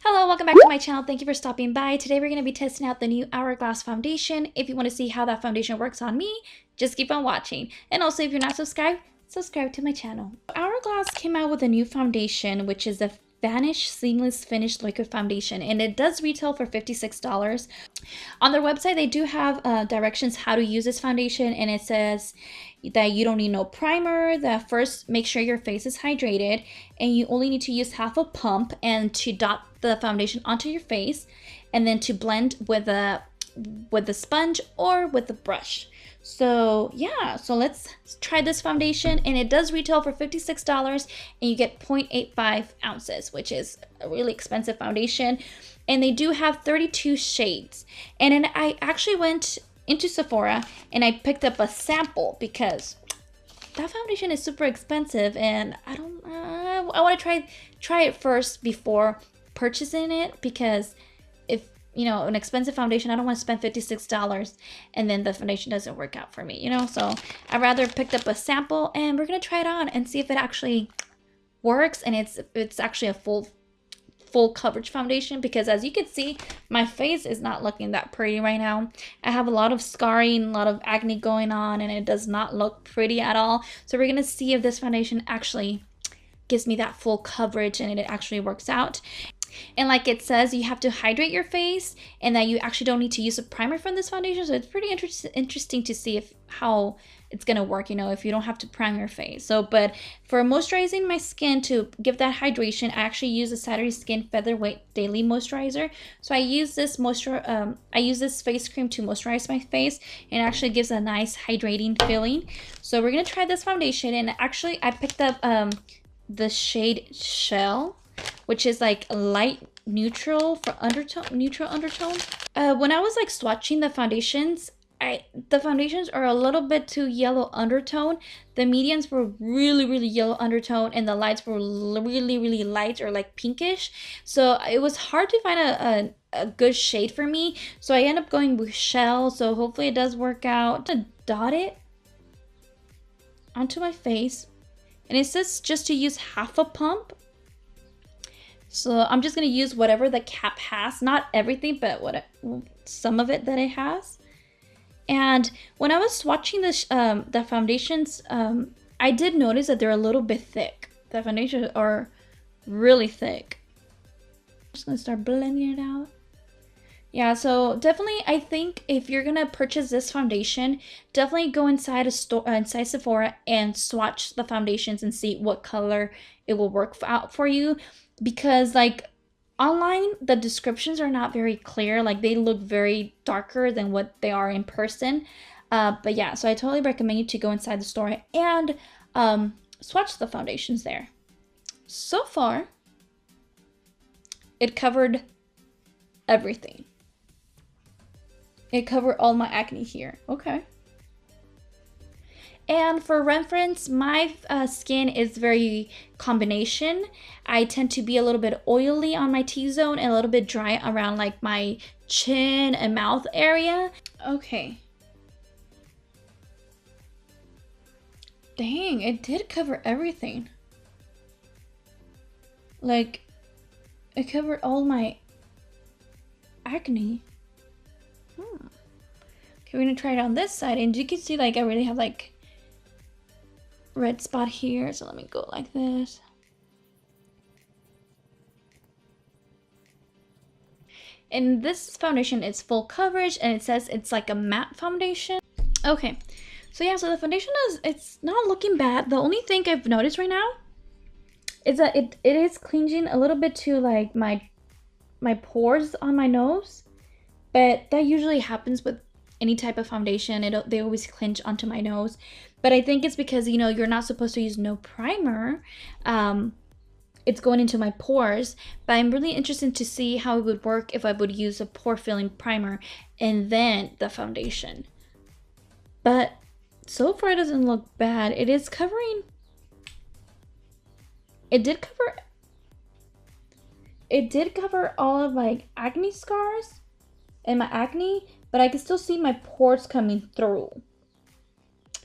Hello, welcome back to my channel. Thank you for stopping by. Today we're going to be testing out the new Hourglass foundation. If you want to see how that foundation works on me, just keep on watching. And also, if you're not subscribed, subscribe to my channel. Hourglass came out with a new foundation, which is the Vanish Seamless Finish Liquid Foundation, and it does retail for $56. On their website, they do have directions how to use this foundation, and it says that you don't need no primer, that first make sure your face is hydrated, and you only need to use half a pump and to dot the foundation onto your face, and then to blend with a sponge or with a brush. So yeah, so let's try this foundation, and it does retail for $56, and you get 0.85 ounces, which is a really expensive foundation. And they do have 32 shades. And then I actually went into Sephora and I picked up a sample because that foundation is super expensive, and I want to try it first before purchasing it, because if you know, an expensive foundation, I don't want to spend $56 and then the foundation doesn't work out for me, you know. So I'd rather pick up a sample, and we're gonna try it on and see if it actually works, and it's actually a full coverage foundation, because as you can see, my face is not looking that pretty right now. I have a lot of scarring, a lot of acne going on, and it does not look pretty at all. So we're gonna see if this foundation actually gives me that full coverage and it actually works out. And like it says, you have to hydrate your face, and that you actually don't need to use a primer from this foundation. So it's pretty interesting to see how it's gonna work, you know, if you don't have to prime your face. So, but for moisturizing my skin to give that hydration, I actually use the Saturday Skin Featherweight Daily Moisturizer. So I use this face cream to moisturize my face, and it actually gives a nice hydrating feeling. So we're gonna try this foundation, and actually I picked up the shade Shell, which is like a light neutral undertone. When I was like swatching the foundations, the foundations are a little bit too yellow undertone. The mediums were really yellow undertone, and the lights were really light or like pinkish. So it was hard to find a good shade for me. So I ended up going with Shell. So hopefully it does work out. To dot it onto my face, and it says just to use half a pump. So I'm just gonna use whatever the cap has, not everything, but some of it that it has. And when I was swatching the foundations, I did notice that they're a little bit thick. The foundations are really thick. I'm just gonna start blending it out. Yeah, so definitely, I think if you're gonna purchase this foundation, definitely go inside a store, inside Sephora, and swatch the foundations and see what color it will work out for you. Because like online, the descriptions are not very clear. Like they look very darker than what they are in person. But yeah, so I totally recommend you to go inside the store and swatch the foundations there. So far, it covered everything. It covered all my acne here. Okay. And for reference, my skin is very combination. I tend to be a little bit oily on my T-zone and a little bit dry around like my chin and mouth area. Okay. Dang, it did cover everything. Like, it covered all my acne. Okay, we're gonna try it on this side, and you can see like I really have like red spot here, so let me go like this. And this foundation is full coverage, and it says it's like a matte foundation. Okay, so yeah, so the foundation it's not looking bad. The only thing I've noticed right now is that it is clinging a little bit to like my pores on my nose, but that usually happens with any type of foundation. They always clinch onto my nose. But I think it's because, you know, you're not supposed to use no primer. It's going into my pores. But I'm really interested to see how it would work if I would use a pore filling primer and then the foundation. But so far it doesn't look bad. It is covering. It did cover all of my acne scars and my acne, but I can still see my pores coming through.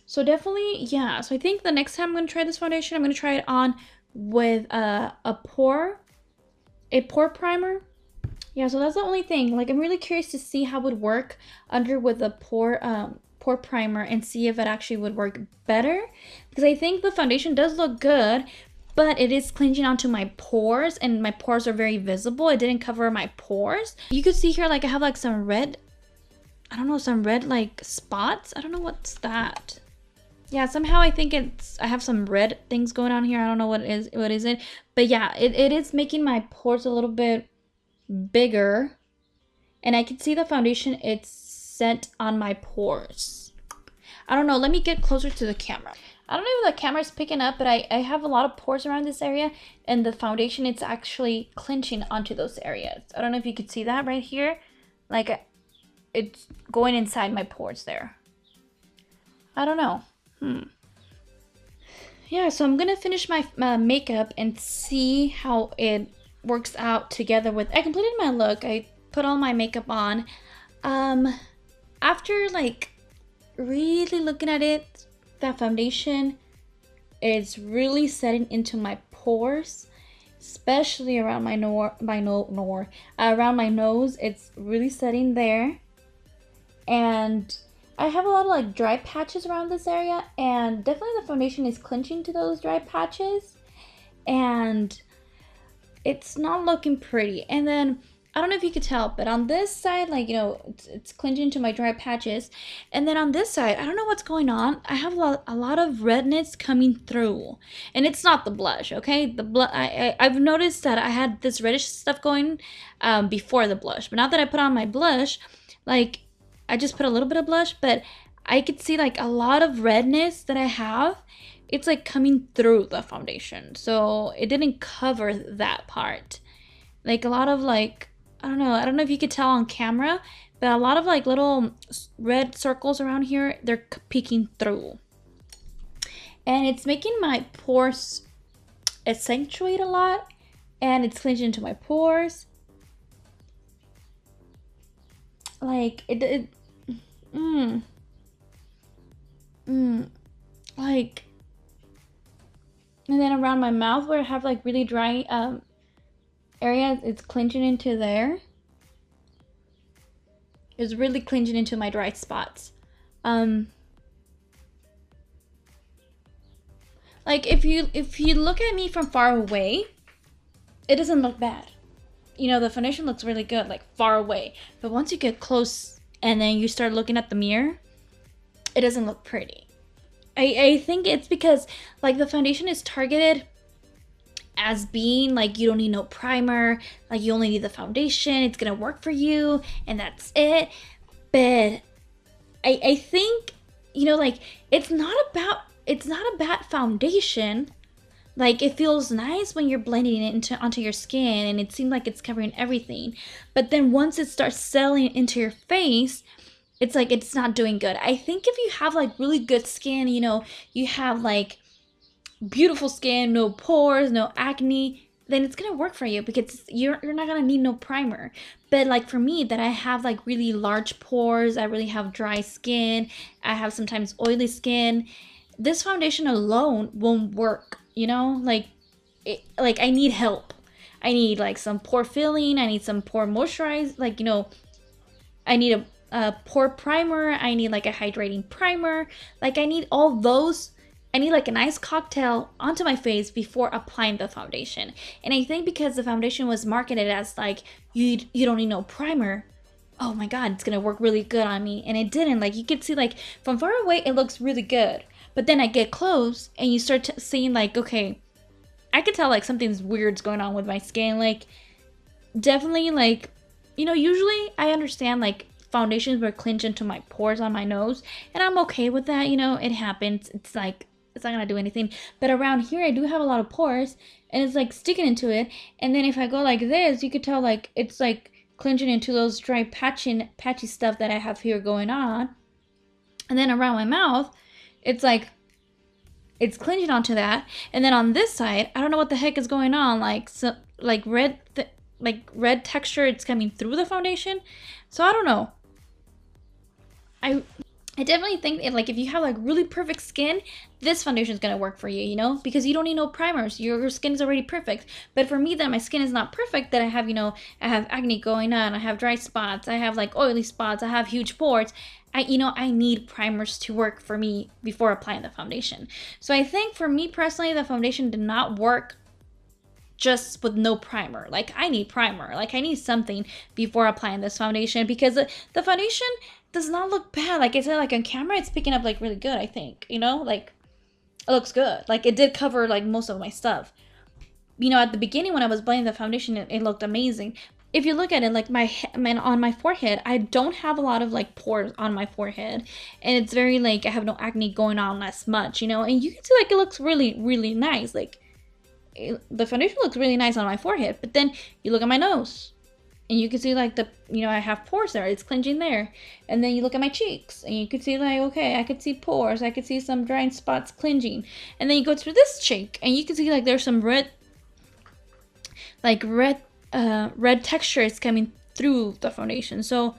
So definitely, yeah. So I think the next time I'm going to try this foundation, I'm going to try it on with a pore a pore primer. Yeah, so that's the only thing. Like, I'm really curious to see how it would work under with the pore primer and see if it actually would work better, because I think the foundation does look good, but it is clinging onto my pores, and my pores are very visible. It didn't cover my pores. You could see here, like, I have like some red, I don't know, some red like spots. I don't know what's that. Yeah, somehow I think I have some red things going on here. I don't know what is it? But yeah, it is making my pores a little bit bigger, and I can see the foundation it's set on my pores. I don't know, let me get closer to the camera. I don't know if the camera's picking up, but I have a lot of pores around this area, and the foundation, it's actually clinching onto those areas. I don't know if you could see that right here. Like, it's going inside my pores there. I don't know. Yeah, so I'm gonna finish my makeup and see how it works out together with. I completed my look. I put all my makeup on. After like really looking at it, that foundation is really setting into my pores, especially around my around my nose. It's really setting there, and I have a lot of like dry patches around this area, and definitely the foundation is clinching to those dry patches, and it's not looking pretty. And then I don't know if you could tell, but on this side, like, you know, it's clinching to my dry patches, and then on this side, I don't know what's going on. I have a lot of redness coming through, and it's not the blush, okay? The blush, I've noticed that I had this reddish stuff going before the blush, but now that I put on my blush, like, I just put a little bit of blush, but I could see like a lot of redness that I have. It's like coming through the foundation. So it didn't cover that part. Like a lot of like, I don't know if you could tell on camera, but a lot of like little red circles around here, they're peeking through. And it's making my pores accentuate a lot, and it's clinching into my pores. Like like, and then around my mouth where I have like really dry areas, it's clinching into there. It's really clinching into my dry spots. Like if you look at me from far away, it doesn't look bad. You know, the foundation looks really good, like far away. But once you get close and then you start looking at the mirror, it doesn't look pretty. I think it's because like the foundation is targeted as being like, you don't need no primer, like you only need the foundation, it's gonna work for you, and that's it. But I think, you know, like it's not a bad foundation. Like, it feels nice when you're blending it onto your skin, and it seems like it's covering everything. But then once it starts settling into your face, it's like it's not doing good. I think if you have like really good skin, you know, you have like beautiful skin, no pores, no acne, then it's gonna work for you, because you're not gonna need no primer. But like for me, that I have like really large pores, I really have dry skin, I have sometimes oily skin, this foundation alone won't work. You know, like I need help. I need like some pore filling. I need some pore moisturize. Like, you know, I need a pore primer. I need like a hydrating primer. Like I need all those. I need like a nice cocktail onto my face before applying the foundation. And I think because the foundation was marketed as like, you don't need no primer, oh my God, it's gonna work really good on me. And it didn't. Like you could see like from far away, it looks really good. But then I get close and you start seeing like, okay, I could tell like something's weird's going on with my skin. Like definitely like, you know, usually I understand like foundations will clinch into my pores on my nose, and I'm okay with that. You know, it happens. It's like, it's not gonna do anything. But around here, I do have a lot of pores, and it's like sticking into it. And then if I go like this, you could tell like it's like clinching into those dry patchy stuff that I have here going on. And then around my mouth, it's like it's clinching onto that. And then on this side, I don't know what the heck is going on. Like so, like red texture, it's coming through the foundation. So I don't know. I definitely think like if you have like really perfect skin, this foundation is gonna work for you, you know, because you don't need no primers. Your skin is already perfect. But for me, that my skin is not perfect, that I have, you know, I have acne going on, I have dry spots, I have like oily spots, I have huge pores. I need primers to work for me before applying the foundation. So I think for me personally, the foundation did not work just with no primer. Like I need primer, like I need something before applying this foundation, because the foundation does not look bad. Like I said, like on camera it's picking up like really good, I think, you know, like it looks good. Like it did cover like most of my stuff. You know, at the beginning when I was blending the foundation, it looked amazing. If you look at it, like on my forehead, I don't have a lot of like pores on my forehead, and it's very like I have no acne going on as much, you know, and you can see like it looks really nice. Like the foundation looks really nice on my forehead, but then you look at my nose and you can see like I have pores there, it's clenching there. And then you look at my cheeks and you can see like, okay, I could see pores, I could see some dry spots clenching. And then you go through this cheek and you can see like there's some red textures coming through the foundation. So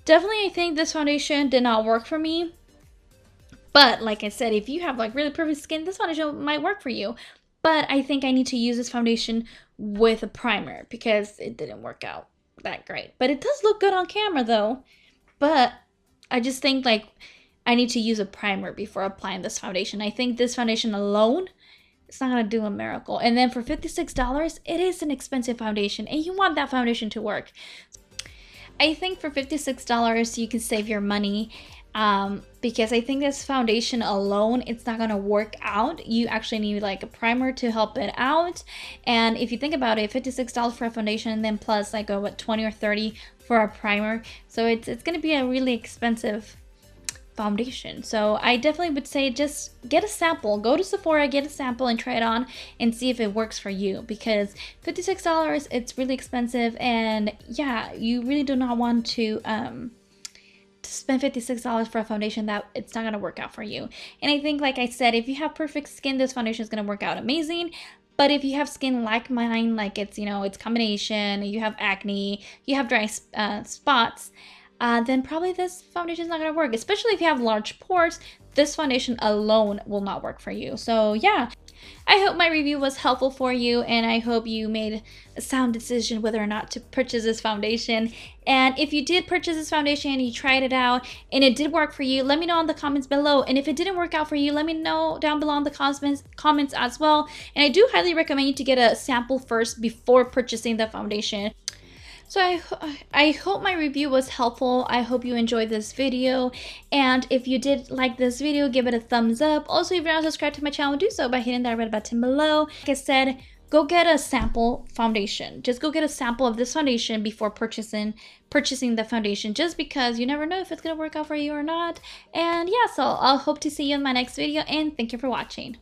definitely I think this foundation did not work for me. But like I said, if you have like really perfect skin, this foundation might work for you. But I think I need to use this foundation with a primer because it didn't work out that great. But it does look good on camera though. But I just think like I need to use a primer before applying this foundation. I think this foundation alone, it's not gonna do a miracle. And then for $56, it is an expensive foundation and you want that foundation to work. I think for $56, you can save your money. Because I think this foundation alone, it's not gonna work out. You actually need like a primer to help it out. And if you think about it, $56 for a foundation and then plus like a 20 or 30 for a primer, so it's gonna be a really expensive foundation. So I definitely would say just get a sample, go to Sephora, get a sample and try it on and see if it works for you, because $56, it's really expensive. And yeah, you really do not want to spend $56 for a foundation that it's not going to work out for you. And I think, like I said, if you have perfect skin, this foundation is going to work out amazing. But if you have skin like mine, like it's, you know, it's combination, you have acne, you have dry spots, then probably this foundation is not going to work. Especially if you have large pores, this foundation alone will not work for you. So yeah, I hope my review was helpful for you, and I hope you made a sound decision whether or not to purchase this foundation. And if you did purchase this foundation and you tried it out and it did work for you, let me know in the comments below. And if it didn't work out for you, let me know down below in the comments as well. And I do highly recommend you to get a sample first before purchasing the foundation. So I hope my review was helpful. I hope you enjoyed this video. And if you did like this video, give it a thumbs up. Also, if you're not subscribed to my channel, do so by hitting that red button below. Like I said, go get a sample foundation. Just go get a sample of this foundation before purchasing the foundation, just because you never know if it's gonna work out for you or not. And yeah, so I'll hope to see you in my next video, and thank you for watching.